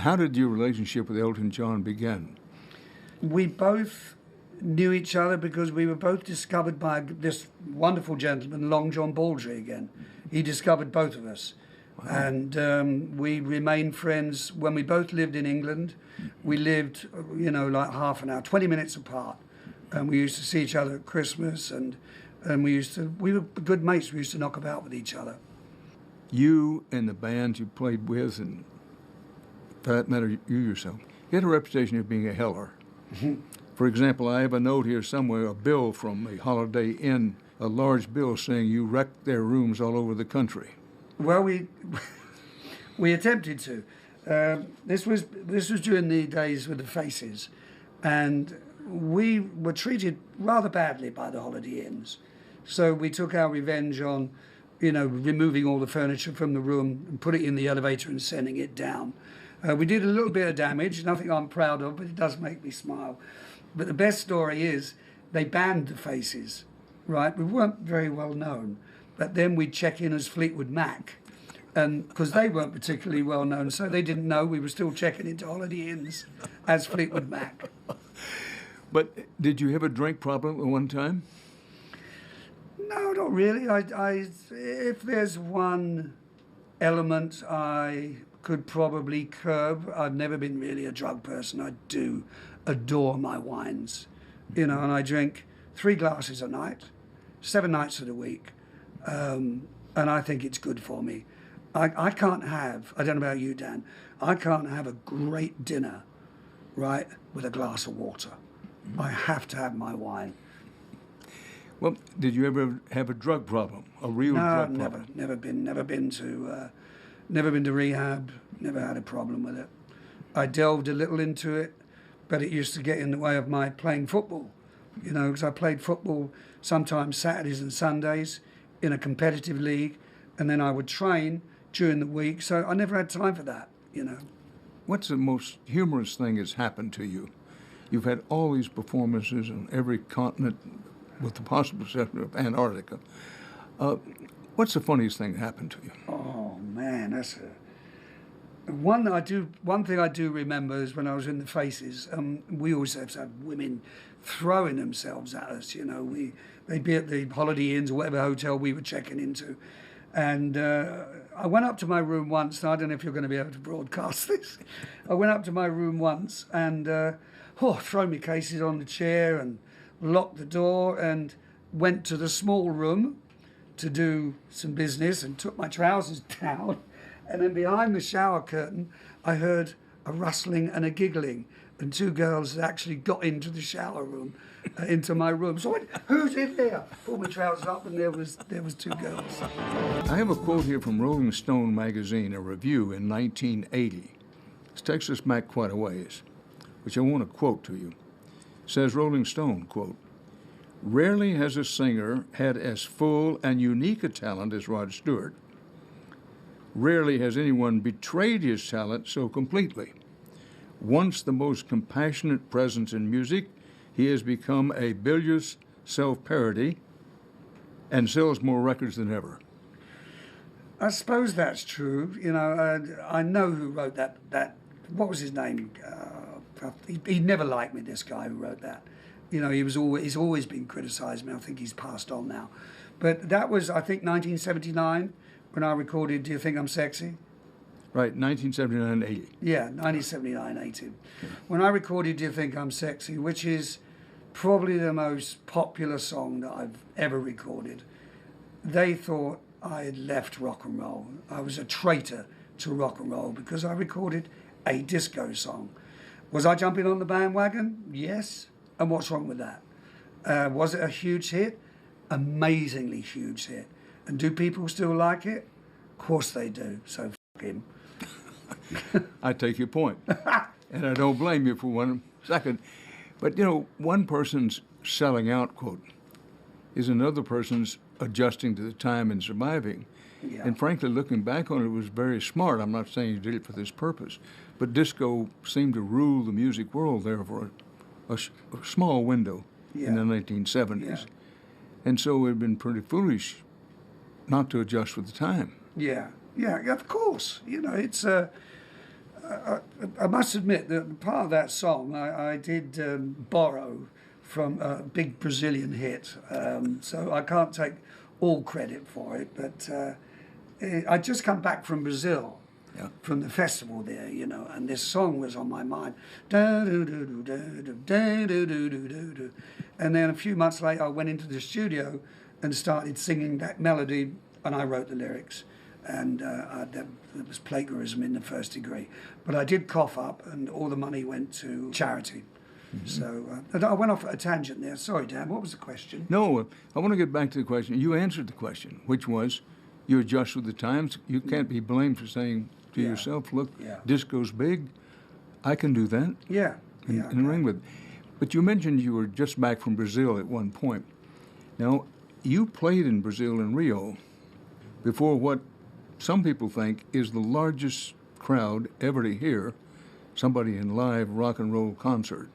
How did your relationship with Elton John begin? We both knew each other because we were both discovered by this wonderful gentleman, Long John Baldry again. He discovered both of us. Wow. And we remained friends when we both lived in England. We lived, like half an hour, 20 minutes apart. And we used to see each other at Christmas, and we were good mates. We used to knock about with each other. You and the band you played with, and for that matter, you yourself, you had a reputation of being a heller. For example, I have a note here somewhere, a bill from a Holiday Inn, a large bill saying you wrecked their rooms all over the country. Well, we attempted to. This was during the days with the Faces, and we were treated rather badly by the Holiday Inns. So we took our revenge on, removing all the furniture from the room and put it in the elevator and sending it down. We did a little bit of damage, nothing I'm proud of, but it does make me smile. But the best story is they banned the Faces, right? We weren't very well known, but then we'd check in as Fleetwood Mac, and because they weren't particularly well known, so they didn't know we were still checking into Holiday Inns as Fleetwood Mac. But did you have a drink problem at one time? No, not really. If there's one element I could probably curb, I've never been really a drug person. I do adore my wines, and I drink 3 glasses a night, 7 nights of the week, and I think it's good for me. I can't have, I don't know about you, Dan, I can't have a great dinner, right, with a glass of water. I have to have my wine. Well, did you ever have a drug problem, a real drug problem? No, never been to rehab, never had a problem with it. I delved a little into it, but it used to get in the way of my playing football, because I played football sometimes Saturdays and Sundays in a competitive league, and then I would train during the week, so I never had time for that, What's the most humorous thing that's happened to you? You've had all these performances on every continent, with the possible exception of Antarctica. What's the funniest thing that happened to you? Oh man, that's one thing I do remember is when I was in the Faces. We always have to have women throwing themselves at us. They'd be at the Holiday Inns or whatever hotel we were checking into, and I went up to my room once. And I don't know if you're going to be able to broadcast this. I went up to my room once and thrown my cases on the chair and locked the door and went to the small room to do some business and took my trousers down, and then behind the shower curtain I heard a rustling and a giggling, and 2 girls had actually got into the shower room, into my room. So I went, who's in there? Pulled my trousers up and there was 2 girls. I have a quote here from Rolling Stone magazine, a review in 1980. This takes us back quite a ways, which I want to quote to you. It says, Rolling Stone, quote, "Rarely has a singer had as full and unique a talent as Rod Stewart. Rarely has anyone betrayed his talent so completely. Once the most compassionate presence in music, he has become a bilious self-parody and sells more records than ever." I suppose that's true. I know who wrote that. What was his name? He never liked me, this guy who wrote that. He's always been criticised me. I think he's passed on now. But that was, I think, 1979 when I recorded Do You Think I'm Sexy? Right, 1979 and 80. Yeah, 1979, 80. Yeah. When I recorded Do You Think I'm Sexy, which is probably the most popular song that I've ever recorded, they thought I had left rock and roll. I was a traitor to rock and roll because I recorded a disco song. Was I jumping on the bandwagon? Yes. And what's wrong with that? Was it a huge hit? Amazingly huge hit. And do people still like it? Of course they do. So f*** him. I take your point. And I don't blame you for 1 second. But, one person's selling out, quote, is another person's adjusting to the time and surviving. Yeah. And frankly, looking back on it, it was very smart. I'm not saying you did it for this purpose. But disco seemed to rule the music world there for a small window in the 1970s. Yeah. And so it had been pretty foolish not to adjust with the time. Yeah, of course. It's I I must admit that part of that song I did borrow from a big Brazilian hit, so I can't take all credit for it, but I'd just come back from Brazil, from the festival there, you know, and this song was on my mind. And then a few months later I went into the studio and started singing that melody, and I wrote the lyrics. And there was plagiarism in the first degree. But I did cough up, and all the money went to charity. Mm-hmm. So I went off at a tangent there. Sorry, Dan, what was the question? No, I want to get back to the question. You answered the question, which was you adjust with the times. You can't be blamed for saying to yourself, look, disco's big. I can do that. Yeah. And ring with it. But you mentioned you were just back from Brazil at one point. Now, you played in Brazil in Rio before what some people think is the largest crowd ever to hear somebody in live rock and roll concert.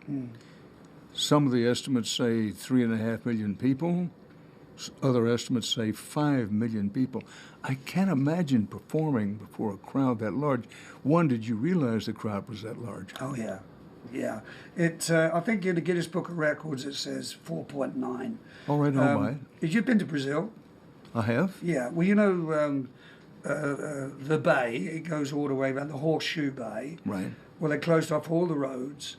Some of the estimates say 3.5 million people. Other estimates say 5 million people. I can't imagine performing before a crowd that large. One, did you realize the crowd was that large? Oh, yeah. Yeah. I think in the Guinness Book of Records it says 4.9. All right, I'll buy it. You've been to Brazil? I have. Yeah. Well, you know, the bay, it goes all the way around the Horseshoe Bay. Right. Well, they closed off all the roads,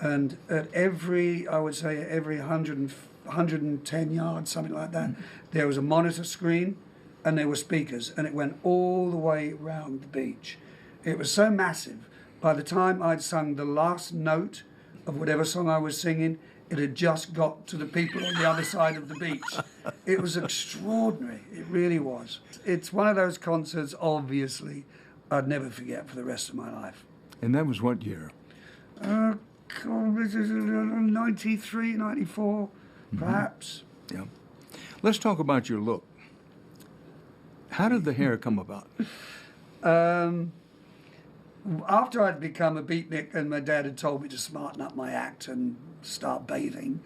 and at every 110 yards, something like that, there was a monitor screen and there were speakers, and it went all the way around the beach. It was so massive. By the time I'd sung the last note of whatever song I was singing, it had just got to the people on the other side of the beach. It was extraordinary. It really was. It's one of those concerts, obviously, I'd never forget for the rest of my life. And that was what year? 93, 94, perhaps. Yeah. Let's talk about your look. How did the hair come about? After I'd become a beatnik and my dad had told me to smarten up my act and start bathing,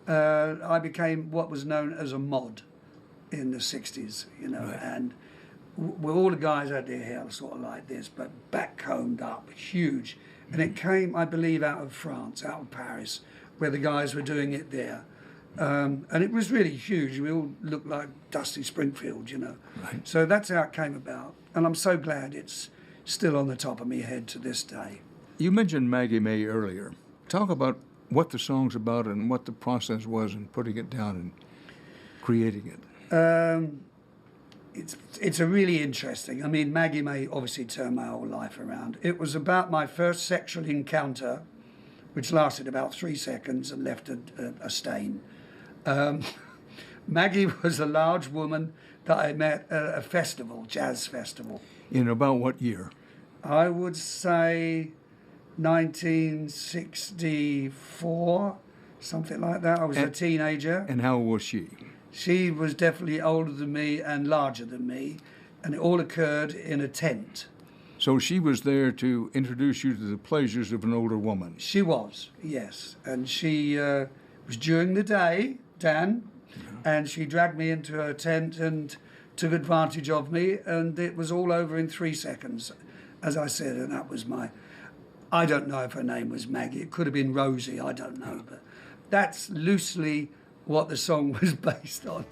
I became what was known as a mod in the 60s, you know, Right. and all the guys had their hair sort of like this, but back combed up, huge. And it came, I believe, out of France, out of Paris, where the guys were doing it there. And it was really huge. We all looked like Dusty Springfield, you know. Right. So that's how it came about. And I'm so glad it's still on the top of my head to this day. You mentioned Maggie May earlier. Talk about what the song's about and what the process was in putting it down and creating it. It's a really interesting. I mean, Maggie May obviously turned my whole life around. It was about my first sexual encounter, which lasted about 3 seconds and left a stain. Maggie was a large woman that I met at a festival, jazz festival. In about what year? I would say 1964, something like that. I was a teenager. And how old was she? She was definitely older than me and larger than me, and it all occurred in a tent. So she was there to introduce you to the pleasures of an older woman. She was, yes. And she was during the day, Dan, and she dragged me into her tent and took advantage of me, and it was all over in 3 seconds, as I said, and that was I don't know if her name was Maggie. It could have been Rosie, I don't know, but that's loosely what the song was based on.